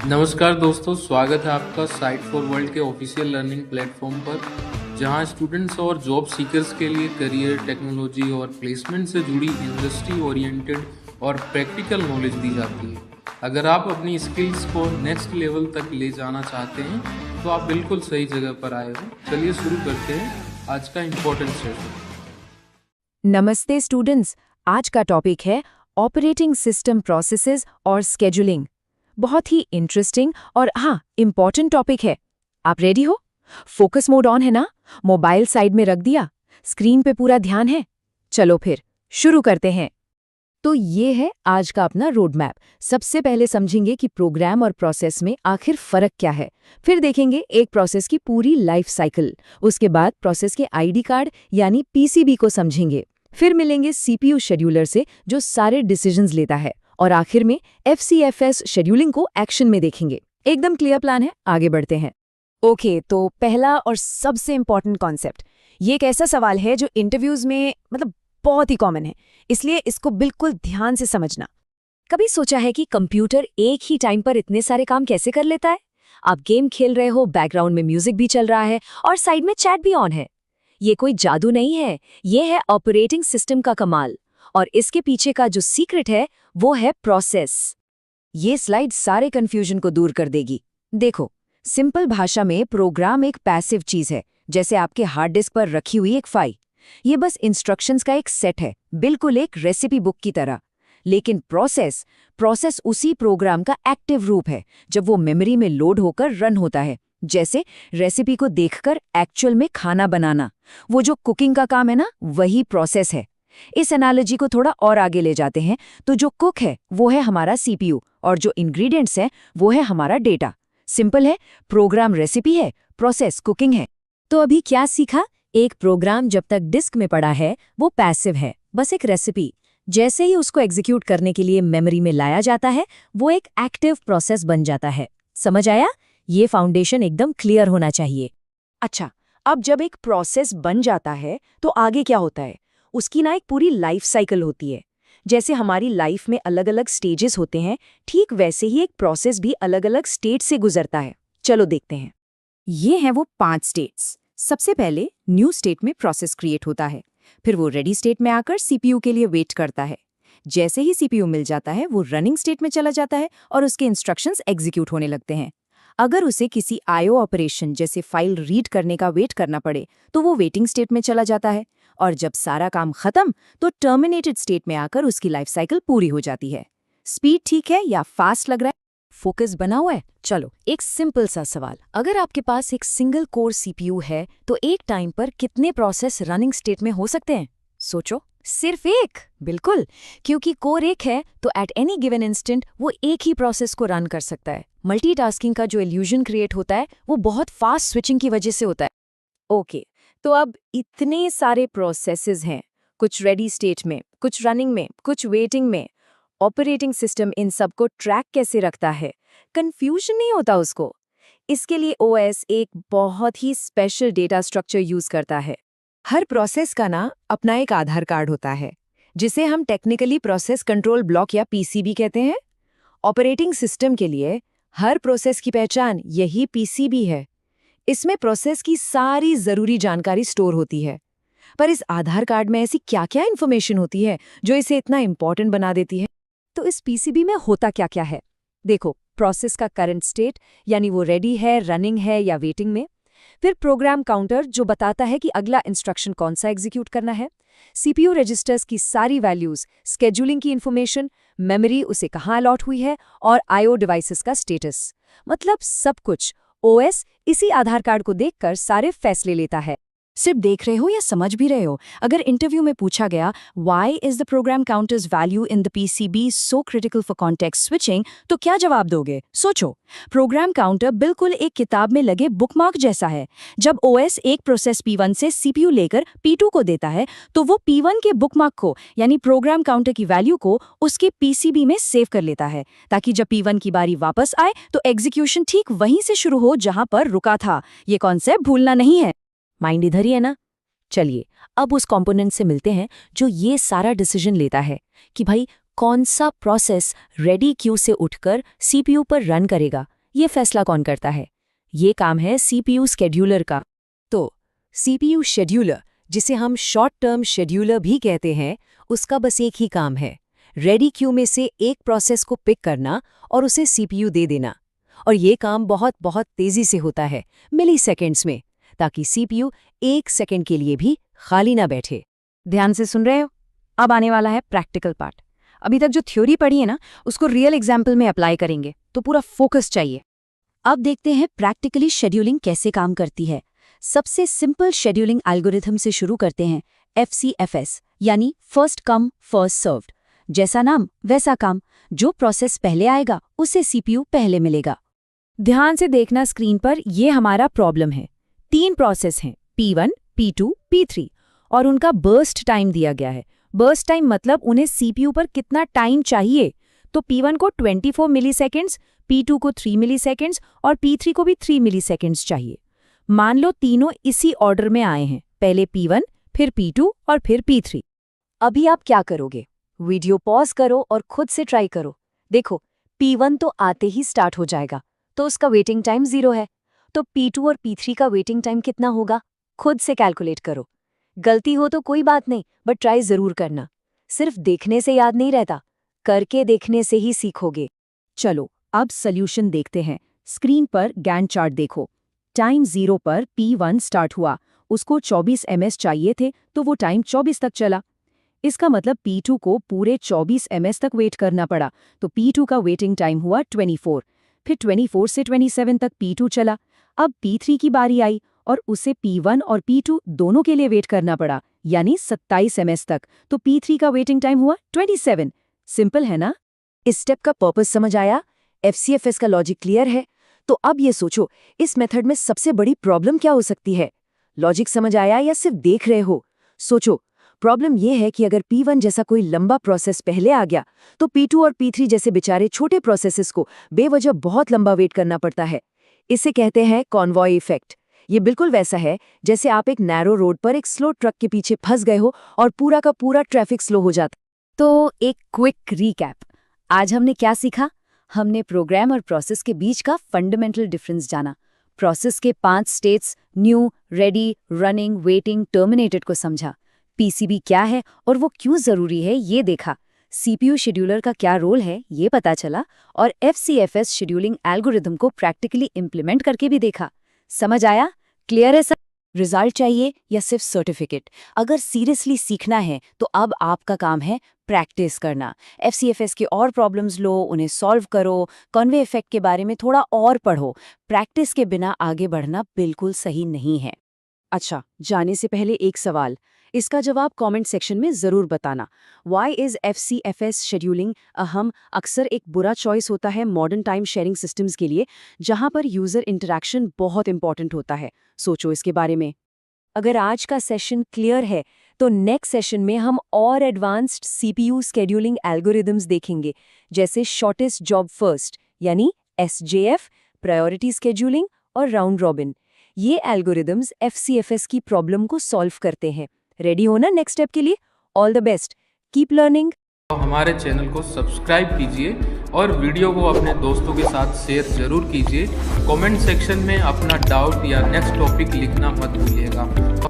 नमस्कार दोस्तों, स्वागत है आपका साइट फॉर वर्ल्ड के ऑफिशियल लर्निंग प्लेटफॉर्म पर, जहां स्टूडेंट्स और जॉब सीकर्स के लिए करियर, टेक्नोलॉजी और प्लेसमेंट से जुड़ी इंडस्ट्री ओरिएंटेड और प्रैक्टिकल नॉलेज दी जाती है। अगर आप अपनी स्किल्स को नेक्स्ट लेवल तक ले जाना चाहते हैं तो आप बिल्कुल सही जगह पर आए हो। चलिए शुरू करते हैं आज का इम्पोर्टेंट सेशन। नमस्ते स्टूडेंट्स, आज का टॉपिक है ऑपरेटिंग सिस्टम प्रोसेसेस और स्केड्यूलिंग। बहुत ही इंटरेस्टिंग और इम्पॉर्टेंट टॉपिक है। आप रेडी हो? फोकस मोड ऑन है ना? मोबाइल साइड में रख दिया? स्क्रीन पे पूरा ध्यान है? चलो फिर शुरू करते हैं। तो ये है आज का अपना रोड मैप। सबसे पहले समझेंगे कि प्रोग्राम और प्रोसेस में आखिर फर्क क्या है। फिर देखेंगे एक प्रोसेस की पूरी लाइफ साइकिल। उसके बाद प्रोसेस के आईडी कार्ड यानी पीसीबी को समझेंगे। फिर मिलेंगे सीपीयू शेड्यूलर से जो सारे डिसीजंस लेता है। और आखिर में एफसीएफएस शेड्यूलिंग को एक्शन में देखेंगे। एकदम क्लियर प्लान है, आगे बढ़ते हैं। ओके, तो पहला और सबसे इंपॉर्टेंट कॉन्सेप्ट, ये एक ऐसा सवाल है जो इंटरव्यूज में बहुत ही कॉमन है, इसलिए इसको बिल्कुल ध्यान से समझना। कभी सोचा है कि कंप्यूटर एक ही टाइम पर इतने सारे काम कैसे कर लेता है? आप गेम खेल रहे हो, बैकग्राउंड में म्यूजिक भी चल रहा है और साइड में चैट भी ऑन है। ये कोई जादू नहीं है, ये है ऑपरेटिंग सिस्टम का कमाल। और इसके पीछे का जो सीक्रेट है वो है प्रोसेस। ये स्लाइड सारे कंफ्यूजन को दूर कर देगी। देखो, सिंपल भाषा में प्रोग्राम एक पैसिव चीज है, जैसे आपके हार्ड डिस्क पर रखी हुई एक फाइल। ये बस इंस्ट्रक्शंस का एक सेट है, बिल्कुल एक रेसिपी बुक की तरह। लेकिन प्रोसेस उसी प्रोग्राम का एक्टिव रूप है, जब वो मेमोरी में लोड होकर रन होता है। जैसे रेसिपी को देखकर एक्चुअल में खाना बनाना, वो जो कुकिंग का काम है ना, वही प्रोसेस है। इस एनालॉजी को थोड़ा और आगे ले जाते हैं तो जो कुक है वो है हमारा सीपीयू और जो इंग्रेडिएंट्स हैं वो है हमारा डेटा। सिंपल है, प्रोग्राम रेसिपी है, प्रोसेस कुकिंग है। तो अभी क्या सीखा? एक प्रोग्राम जब तक डिस्क में पड़ा है वो पैसिव है, बस एक रेसिपी। जैसे ही उसको एग्जीक्यूट करने के लिए मेमोरी में लाया जाता है वो एक एक्टिव प्रोसेस बन जाता है। समझ आया? ये फाउंडेशन एकदम क्लियर होना चाहिए। अच्छा, अब जब एक प्रोसेस बन जाता है तो आगे क्या होता है? उसकी ना एक पूरी लाइफ साइकिल होती है। जैसे हमारी लाइफ में अलग अलग स्टेजेस होते हैं, ठीक वैसे ही एक प्रोसेस भी अलग अलग स्टेट से गुजरता है। चलो देखते हैं। ये हैं वो 5 स्टेट्स। सबसे पहले न्यू स्टेट में प्रोसेस क्रिएट होता है, फिर वो रेडी स्टेट में आकर सीपीयू के लिए वेट करता है। जैसे ही सीपीयू मिल जाता है वो रनिंग स्टेट में चला जाता है और उसके इंस्ट्रक्शंस एग्जीक्यूट होने लगते हैं। अगर उसे किसी आईओ ऑपरेशन जैसे फाइल रीड करने का वेट करना पड़े तो वो वेटिंग स्टेट में चला जाता है। और जब सारा काम खत्म तो टर्मिनेटेड स्टेट में आकर उसकी लाइफ साइकिल पूरी हो जाती है। स्पीड ठीक है या फास्ट लग रहा है? फोकस बना हुआ है? चलो एक सिंपल सा सवाल, अगर आपके पास एक सिंगल कोर सीपीयू है तो एक टाइम पर कितने प्रोसेस रनिंग स्टेट में हो सकते हैं? सोचो। सिर्फ एक? बिल्कुल, क्योंकि कोर एक है तो एट एनी गिवन इंस्टेंट वो एक ही प्रोसेस को रन कर सकता है। मल्टीटास्किंग का जो इल्यूजन क्रिएट होता है वो बहुत फास्ट स्विचिंग की वजह से होता है। ओके, तो अब इतने सारे प्रोसेसेस हैं, कुछ रेडी स्टेट में, कुछ रनिंग में, कुछ वेटिंग में। ऑपरेटिंग सिस्टम इन सब को ट्रैक कैसे रखता है? कंफ्यूजन नहीं होता उसको? इसके लिए ओएस एक बहुत ही स्पेशल डेटा स्ट्रक्चर यूज करता है। हर प्रोसेस का ना अपना एक आधार कार्ड होता है, जिसे हम टेक्निकली प्रोसेस कंट्रोल ब्लॉक या पीसीबी कहते हैं। ऑपरेटिंग सिस्टम के लिए हर प्रोसेस की पहचान यही पीसीबी है। इसमें प्रोसेस की सारी जरूरी जानकारी स्टोर होती है। पर इस आधार कार्ड में ऐसी क्या-क्या इन्फॉर्मेशन होती है जो इसे इतना इंपॉर्टेंट बना देती है? तो इस पीसीबी में होता क्या-क्या है? देखो, प्रोसेस का करंट स्टेट यानी वो रेडी है, रनिंग है या वेटिंग में। फिर प्रोग्राम काउंटर जो बताता है कि अगला इंस्ट्रक्शन कौन सा एग्जीक्यूट करना है। सीपीयू रजिस्टर्स की सारी वैल्यूज, स्केड्यूलिंग की इन्फॉर्मेशन, मेमोरी उसे कहाँ अलॉट हुई है और आईओ डिवाइसेस का स्टेटस। मतलब सब कुछ ओएस इसी आधार कार्ड को देखकर सारे फैसले लेता है। सिर्फ देख रहे हो या समझ भी रहे हो? अगर इंटरव्यू में पूछा गया why is the program counters value in the PCB so critical for context switching, तो क्या जवाब दोगे? सोचो। प्रोग्राम काउंटर बिल्कुल एक किताब में लगे बुकमार्क जैसा है। जब ओएस एक प्रोसेस P1 से सीपीयू लेकर P2 को देता है तो वो P1 के बुकमार्क को यानी प्रोग्राम काउंटर की वैल्यू को उसके पीसीबी में सेव कर लेता है, ताकि जब P1 की बारी वापस आए तो एग्जीक्यूशन ठीक वहीं से शुरू हो जहां पर रुका था। ये कॉन्सेप्ट भूलना नहीं है। माइंड इधर ही है ना? चलिए अब उस कंपोनेंट से मिलते हैं जो ये सारा डिसीजन लेता है कि भाई कौन सा प्रोसेस रेडी क्यू से उठकर सीपीयू पर रन करेगा, ये फैसला कौन करता है? ये काम है CPU स्केड्यूलर का। तो CPU शेड्यूलर, जिसे हम शॉर्ट टर्म शेड्यूलर भी कहते हैं, उसका बस एक ही काम है, रेडी क्यू में से एक प्रोसेस को पिक करना और उसे CPU दे देना। और ये काम बहुत बहुत तेजी से होता है, मिली सेकेंड्स में, ताकि CPU 1 सेकेंड के लिए भी खाली ना बैठे। ध्यान से सुन रहे हो? अब आने वाला है प्रैक्टिकल पार्ट। अभी तक जो थ्योरी पढ़ी है ना, उसको रियल एग्जाम्पल में अप्लाई करेंगे, तो पूरा फोकस चाहिए। अब देखते हैं प्रैक्टिकली शेड्यूलिंग कैसे काम करती है। सबसे सिंपल शेड्यूलिंग एल्गोरिथम से शुरू करते हैं, FCFS, यानी फर्स्ट कम फर्स्ट सर्व्ड। जैसा नाम वैसा काम, जो प्रोसेस पहले आएगा उसे CPU पहले मिलेगा। ध्यान से देखना स्क्रीन पर, ये हमारा प्रॉब्लम है। 3 प्रोसेस हैं, P1, P2, P3, और उनका बर्स्ट टाइम दिया गया है। बर्स्ट टाइम मतलब उन्हें CPU पर कितना टाइम चाहिए। तो P1 को 24 मिलीसेकेंड्स, P2 को 3 मिलीसेकेंड्स और P3 को भी 3 मिलीसेकेंड्स चाहिए। मान लो तीनों इसी ऑर्डर में आए हैं, पहले P1, फिर P2 और फिर P3। अभी आप क्या करोगे? वीडियो पॉज करो और खुद से ट्राई करो। देखो, P1 तो आते ही स्टार्ट हो जाएगा, तो उसका वेटिंग टाइम 0 है। तो P2 और P3 का वेटिंग टाइम कितना होगा? खुद से कैलकुलेट करो। गलती हो तो कोई बात नहीं, बट ट्राई जरूर करना। सिर्फ देखने से याद नहीं रहता, करके देखने से ही सीखोगे। चलो अब सॉल्यूशन देखते हैं। स्क्रीन पर गैंट चार्ट देखो। टाइम 0 पर P1 स्टार्ट हुआ, उसको 24 ms चाहिए थे, तो वो टाइम 24 तक चला। इसका मतलब P2 को पूरे 24 ms तक वेट करना पड़ा, तो P2 का वेटिंग टाइम हुआ 24। फिर 24 से 27 तक P2 चला। अब P3 की बारी आई और उसे P1 और P2 दोनों के लिए वेट करना पड़ा, यानी 27 ms तक, तो P3 का वेटिंग टाइम हुआ 27। सिंपल है ना? इस स्टेप का पर्पस समझ आया? FCFS का लॉजिक क्लियर है? तो अब ये सोचो, इस मेथड में सबसे बड़ी प्रॉब्लम क्या हो सकती है? लॉजिक समझ आया या सिर्फ देख रहे हो? सोचो, प्रॉब्लम ये है कि अगर P1 जैसा कोई लंबा प्रोसेस पहले आ गया, तो P2 और P3 जैसे बेचारे छोटे प्रोसेसेस को बेवजह बहुत लंबा वेट करना पड़ता है। इसे कहते हैं कॉन्वॉय इफेक्ट। ये बिल्कुल वैसा है जैसे आप एक नैरो रोड पर एक स्लो ट्रक के पीछे फंस गए हो और पूरा का पूरा ट्रैफिक स्लो हो जाता। तो एक क्विक रीकैप। आज हमने क्या सीखा? हमने प्रोग्राम और प्रोसेस के बीच का फंडामेंटल डिफरेंस जाना। प्रोसेस के 5 states, new, ready, running, waiting, terminated को समझा। PCB क्या है और वो क्यों जरूरी है ये देखा। CPU शेड्यूलर का क्या रोल है ये पता चला, और FCFS शेड्यूलिंग एल्गोरिथम को प्रैक्टिकली इम्प्लीमेंट करके भी देखा। समझ आया? क्लियर है सब? रिजल्ट चाहिए या सिर्फ सर्टिफिकेट? अगर सीरियसली सीखना है तो अब आपका काम है प्रैक्टिस करना। FCFS के और प्रॉब्लम्स लो, उन्हें सॉल्व करो, कॉन्वे इफेक्ट के बारे में थोड़ा और पढ़ो। प्रैक्टिस के बिना आगे बढ़ना बिल्कुल सही नहीं है। अच्छा, जाने से पहले एक सवाल, इसका जवाब कमेंट सेक्शन में ज़रूर बताना। वाई इज़ FCFS शेड्यूलिंग अहम? अक्सर एक बुरा चॉइस होता है मॉडर्न टाइम शेयरिंग सिस्टम्स के लिए, जहां पर यूज़र इंटरैक्शन बहुत इंपॉर्टेंट होता है। सोचो इसके बारे में। अगर आज का सेशन क्लियर है, तो नेक्स्ट सेशन में हम और एडवांस्ड CPU स्केड्यूलिंग एल्गोरिदम्स देखेंगे, जैसे शॉर्टेस्ट जॉब फर्स्ट यानी SJF, प्रायोरिटी स्केड्यूलिंग और राउंड रॉबिन। ये एल्गोरिदम्स FCFS की प्रॉब्लम को सॉल्व करते हैं। रेडी हो ना नेक्स्ट स्टेप के लिए? All the best, keep learning. हमारे चैनल को सब्सक्राइब कीजिए और वीडियो को अपने दोस्तों के साथ शेयर जरूर कीजिए। कमेंट सेक्शन में अपना डाउट या नेक्स्ट टॉपिक लिखना मत भूलिएगा।